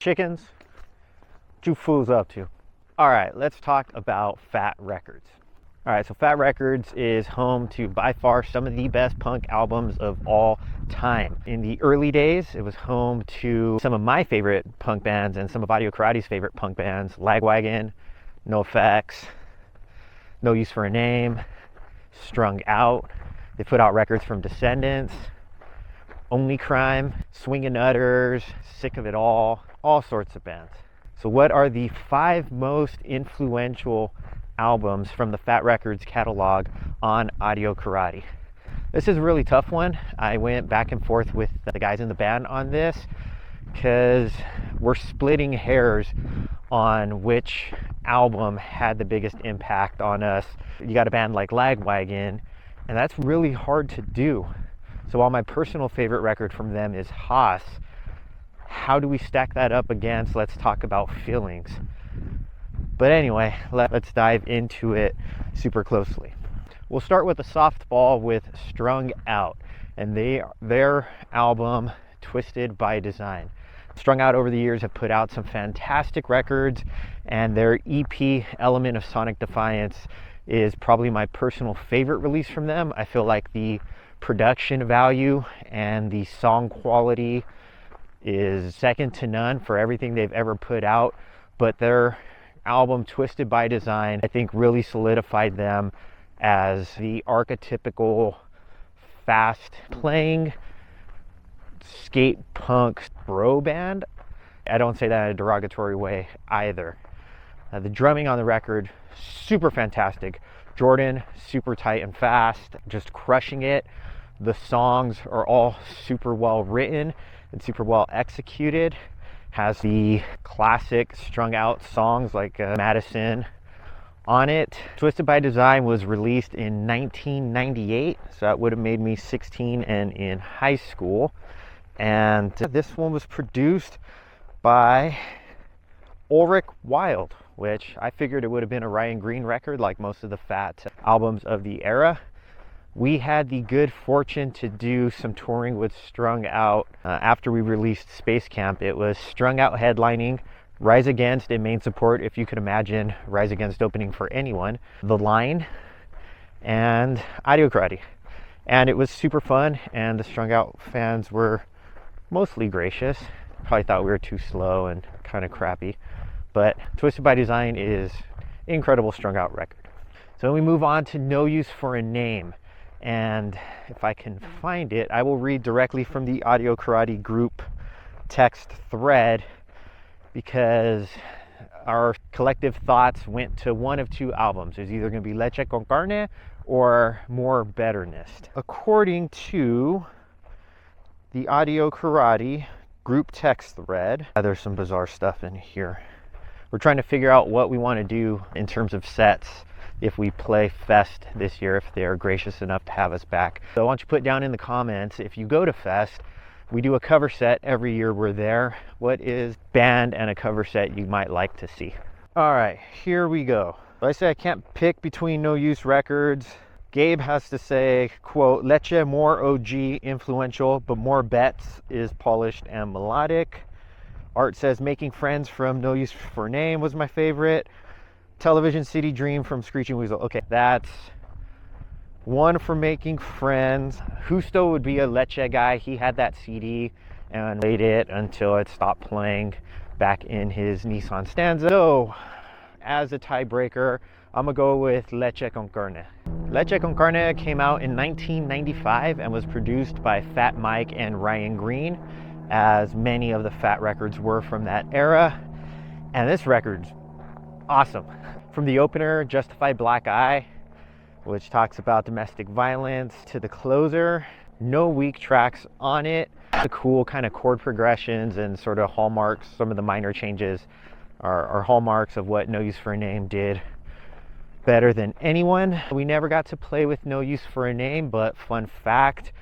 Chickens, what you fools up to? All right, let's talk about Fat Records. All right, so Fat Records is home to by far some of the best punk albums of all time. In the early days, it was home to some of my favorite punk bands and some of Audio Karate's favorite punk bands: Lagwagon, NOFX, No Use for a Name, Strung Out. They put out records from Descendents, Only Crime, Swingin' Utters, Sick of It All sorts of bands. So what are the 5 most influential albums from the Fat Records catalog on Audio Karate? This is a really tough one. I went back and forth with the guys in the band on this because we're splitting hairs on which album had the biggest impact on us. You got a band like Lagwagon, and that's really hard to do. So while my personal favorite record from them is Haas, how do we stack that up against Let's Talk About Feelings? But anyway, let's dive into it super closely. We'll start with a softball with Strung Out and their album Twisted by Design. Strung Out over the years have put out some fantastic records, and their EP Element of Sonic Defiance is probably my personal favorite release from them. I feel like the production value and the song quality is second to none for everything they've ever put out, but their album Twisted by Design, I think, really solidified them as the archetypical fast playing skate punk bro band. I don't say that in a derogatory way either. The drumming on the record, super fantastic. Jordan, super tight and fast, just crushing it. The songs are all super well written and super well executed. Has the classic Strung Out songs like Madison on it. Twisted by Design was released in 1998, so that would have made me 16 and in high school. And this one was produced by Ulrich Wild, which I figured it would have been a Ryan Green record like most of the Fat albums of the era. We had the good fortune to do some touring with Strung Out after we released Space Camp. It was Strung Out headlining, Rise Against in main support, if you could imagine Rise Against opening for anyone, The Line, and Audio Karate. And it was super fun, and the Strung Out fans were mostly gracious. Probably thought we were too slow and kind of crappy, but Twisted by Design is an incredible Strung Out record. So we move on to No Use for a Name. And if I can find it, I will read directly from the Audio Karate group text thread, because our collective thoughts went to one of 2 albums. There's either going to be Leche con Carne or More Betterness. According to the Audio Karate group text thread, there's some bizarre stuff in here. We're trying to figure out what we want to do in terms of sets if we play Fest this year, if they're gracious enough to have us back. So why don't you put down in the comments, if you go to Fest, we do a cover set every year we're there. What is band and a cover set you might like to see? All right, here we go. So I say I can't pick between No Use records. Gabe has to say, quote, Leche more OG influential, but More Bets is polished and melodic. Art says Making Friends from No Use for a Name was my favorite. Television City Dream from Screeching Weasel. Okay, that's one for Making Friends. Justo would be a Leche guy. He had that CD and played it until it stopped playing back in his Nissan Stanza. So, as a tiebreaker, I'm gonna go with Leche con Carne. Leche con Carne came out in 1995 and was produced by Fat Mike and Ryan Green, as many of the Fat records were from that era. And this record's awesome. From the opener, Justified Black Eye, which talks about domestic violence, to the closer, no weak tracks on it. The cool kind of chord progressions and sort of hallmarks, some of the minor changes are hallmarks of what No Use for a Name did better than anyone. We never got to play with No Use for a Name, but fun fact,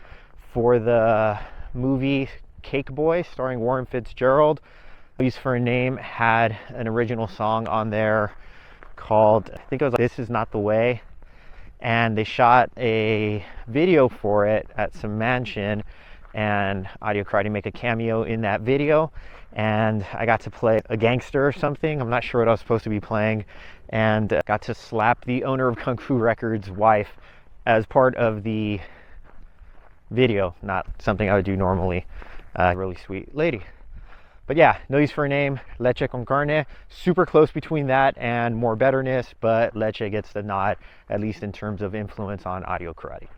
for the movie Cake Boy starring Warren Fitzgerald, No Use for a Name had an original song on there called, I think it was This Is Not the Way, and they shot a video for it at some mansion and Audio Karate make a cameo in that video, and I got to play a gangster or something. I'm not sure what I was supposed to be playing, and got to slap the owner of Kung Fu Records' wife as part of the video. Not something I would do normally. Really sweet lady. But yeah, no use for a name, Leche con Carne. Super close between that and More Betterness, but Leche gets the nod, at least in terms of influence on Audio Karate.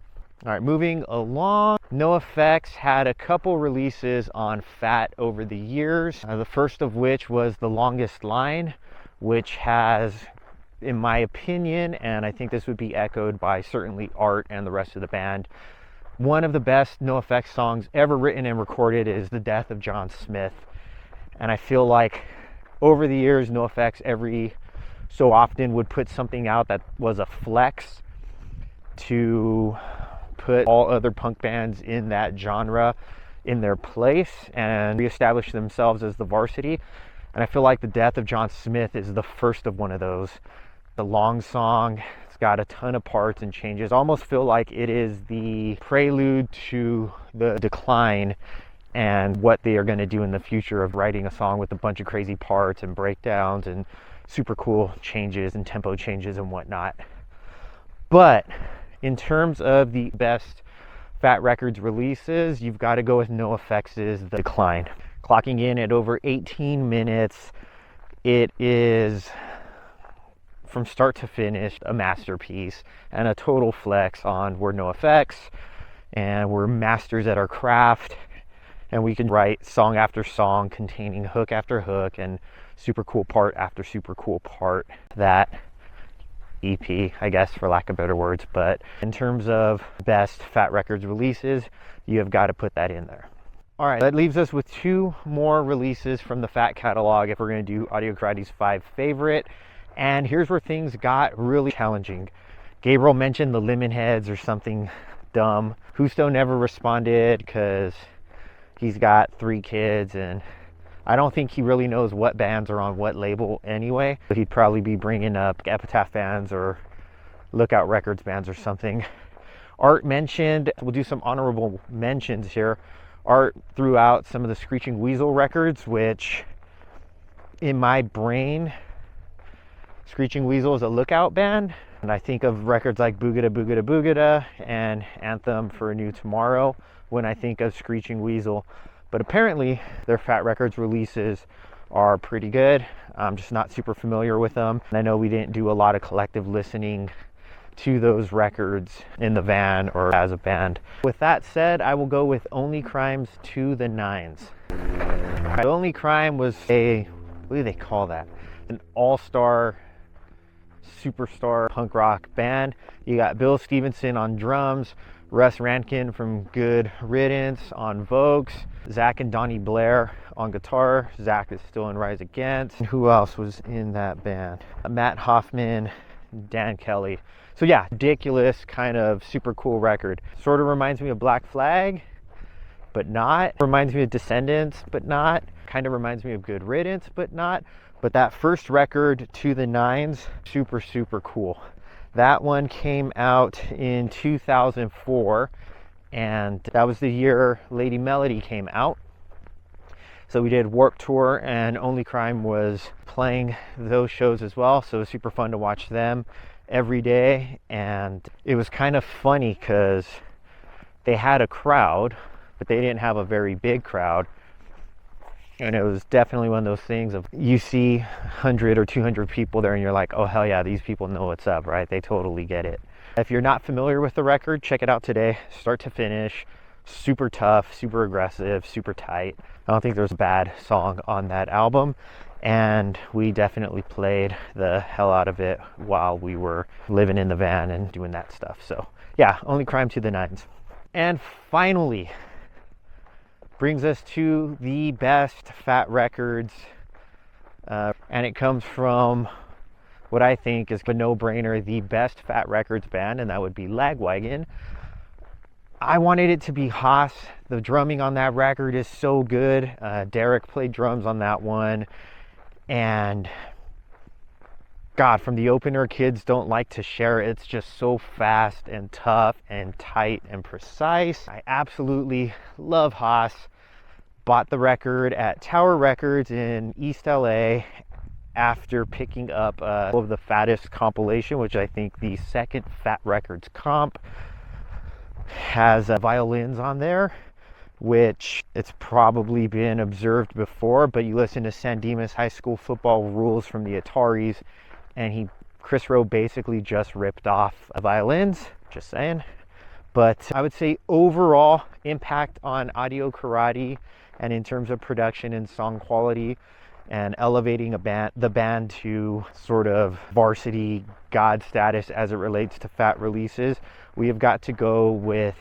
All right, moving along, NOFX had a couple releases on Fat over the years. The first of which was The Longest Line, which has, in my opinion, and I think this would be echoed by certainly Art and the rest of the band, one of the best NOFX songs ever written and recorded is The Death of John Smith. And I feel like over the years, NOFX every so often would put something out that was a flex to put all other punk bands in that genre in their place and reestablish themselves as the varsity. And I feel like The Death of John Smith is the first of one of those. The long song, it's got a ton of parts and changes. I almost feel like it is the prelude to the decline and what they are going to do in the future of writing a song with a bunch of crazy parts and breakdowns and super cool changes and tempo changes and whatnot. But in terms of the best Fat Records releases, you've got to go with NOFX's The Decline. Clocking in at over 18 minutes, it is, from start to finish, a masterpiece and a total flex on we're NOFX and we're masters at our craft. And we can write song after song containing hook after hook and super cool part after super cool part. That EP, I guess, for lack of better words. But in terms of best Fat Records releases, you have got to put that in there. All right, that leaves us with two more releases from the Fat catalog if we're going to do Audio Karate's 5 favorite. And here's where things got really challenging. Gabriel mentioned the Lemonheads or something dumb. Justo never responded because he's got 3 kids, and I don't think he really knows what bands are on what label anyway. But he'd probably be bringing up Epitaph bands or Lookout Records bands or something. Art mentioned, we'll do some honorable mentions here. Art threw out some of the Screeching Weasel records, which in my brain, Screeching Weasel is a Lookout band. And I think of records like Boogada Boogada Boogada and Anthem for a New Tomorrow when I think of Screeching Weasel. But apparently their Fat Records releases are pretty good. I'm just not super familiar with them. And I know we didn't do a lot of collective listening to those records in the van or as a band. With that said, I will go with Only Crimes to the Nines. Only Crime was a, what do they call that? An all-star, superstar punk rock band. You got Bill Stevenson on drums, Russ Rankin from Good Riddance on Vogues, Zach and Donnie Blair on guitar. Zach is still in Rise Against. And who else was in that band? Matt Hoffman, Dan Kelly. So yeah, ridiculous, kind of super cool record. Sort of reminds me of Black Flag, but not. Reminds me of Descendents, but not. Kind of reminds me of Good Riddance, but not. But that first record, To the Nines, super, super cool. That one came out in 2004, and that was the year Lady Melody came out. So we did Warped Tour, and Only Crime was playing those shows as well. So it was super fun to watch them every day. And it was kind of funny because they had a crowd, but they didn't have a very big crowd. And it was definitely one of those things of you see 100 or 200 people there and you're like, oh hell yeah, these people know what's up, right? They totally get it. If you're not familiar with the record, check it out today, start to finish. Super tough, super aggressive, super tight. I don't think there's a bad song on that album. And we definitely played the hell out of it while we were living in the van and doing that stuff. So yeah, Only Crime to the Nines. And finally, brings us to the best Fat Records, and it comes from what I think is a no-brainer, the best Fat Records band, and that would be Lagwagon. I wanted it to be Haas. The drumming on that record is so good. Derek played drums on that one, and God, from the opener, kids don't like to share. It's just so fast and tough and tight and precise. I absolutely love Haas. Bought the record at Tower Records in East LA after picking up of the Fattest compilation, which I think the second Fat Records comp has violins on there, which it's probably been observed before, but you listen to San Dimas High School Football Rules from the Ataris, and Chris Rowe basically just ripped off violins, just saying. But I would say overall impact on Audio Karate and in terms of production and song quality and elevating the band to sort of varsity god status as it relates to Fat releases, we have got to go with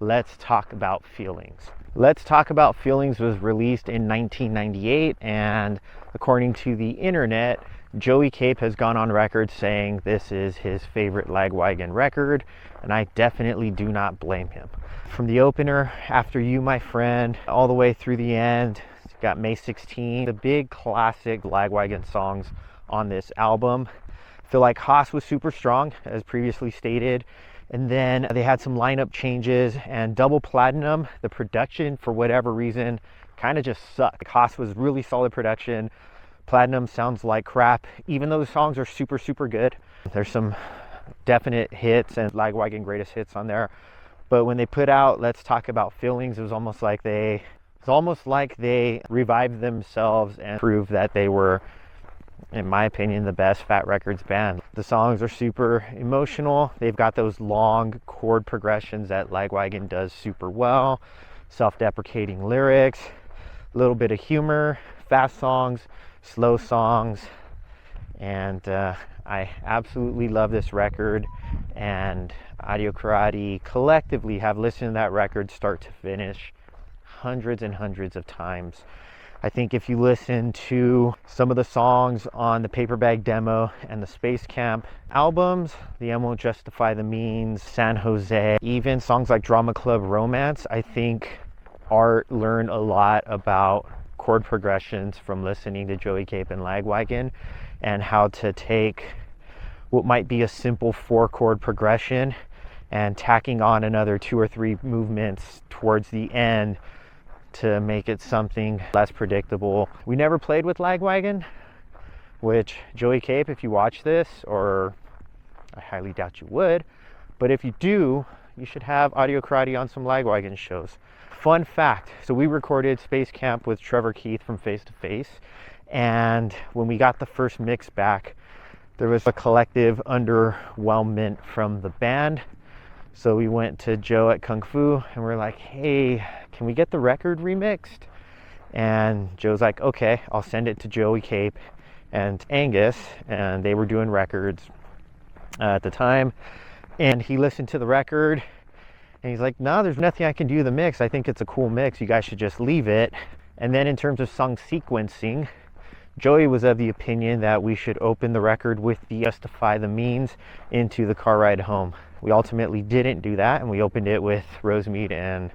Let's Talk About Feelings. Let's Talk About Feelings was released in 1998, and according to the internet, Joey Cape has gone on record saying this is his favorite Lagwagon record, and I definitely do not blame him. From the opener, After You, My Friend, all the way through the end, it's got May 16, the big classic Lagwagon songs on this album. I feel like Haas was super strong, as previously stated, and then they had some lineup changes, and Double Platinum, the production, for whatever reason, kind of just sucked. Haas was really solid production. Platinum sounds like crap, even though the songs are super, super good. There's some definite hits and Lagwagon greatest hits on there. But when they put out Let's Talk About Feelings, it was almost like they revived themselves and proved that they were, in my opinion, the best Fat Records band. The songs are super emotional. They've got those long chord progressions that Lagwagon does super well, self-deprecating lyrics, a little bit of humor, fast songs, slow songs, and I absolutely love this record, and Audio Karate collectively have listened to that record start to finish hundreds and hundreds of times. I think if you listen to some of the songs on the Paper Bag Demo and the Space Camp albums, The End Won't Justify the Means, San Jose, even songs like Drama Club Romance, I think Art learned a lot about chord progressions from listening to Joey Cape and Lagwagon, and how to take what might be a simple 4-chord progression and tacking on another 2 or 3 movements towards the end to make it something less predictable. We never played with Lagwagon, which Joey Cape, if you watch this, or I highly doubt you would, but if you do, you should have Audio Karate on some Lagwagon shows. Fun fact, so we recorded Space Camp with Trevor Keith from Face to Face, and when we got the first mix back, there was a collective underwhelmment from the band. So we went to Joe at Kung Fu and we're like, hey, can we get the record remixed? And Joe's like, okay, I'll send it to Joey Cape and Angus, and they were doing records at the time, and he listened to the record and he's like, no, there's nothing I can do to the mix. I think it's a cool mix. You guys should just leave it. And then in terms of song sequencing, Joey was of the opinion that we should open the record with the Justify the Means into the car ride home. We ultimately didn't do that, and we opened it with Rosemead and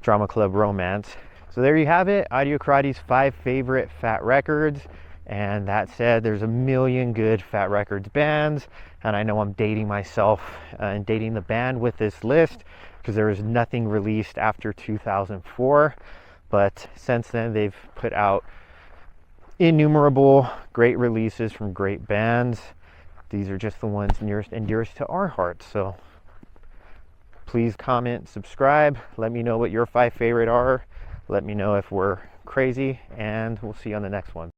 Drama Club Romance. So there you have it, Audio Karate's 5 favorite Fat Records. And that said, there's a million good Fat Records bands, and I know I'm dating myself and dating the band with this list because there was nothing released after 2004, but since then they've put out innumerable great releases from great bands. These are just the ones nearest and dearest to our hearts. So please comment, subscribe, let me know what your 5 favorite are, let me know if we're crazy, and we'll see you on the next one.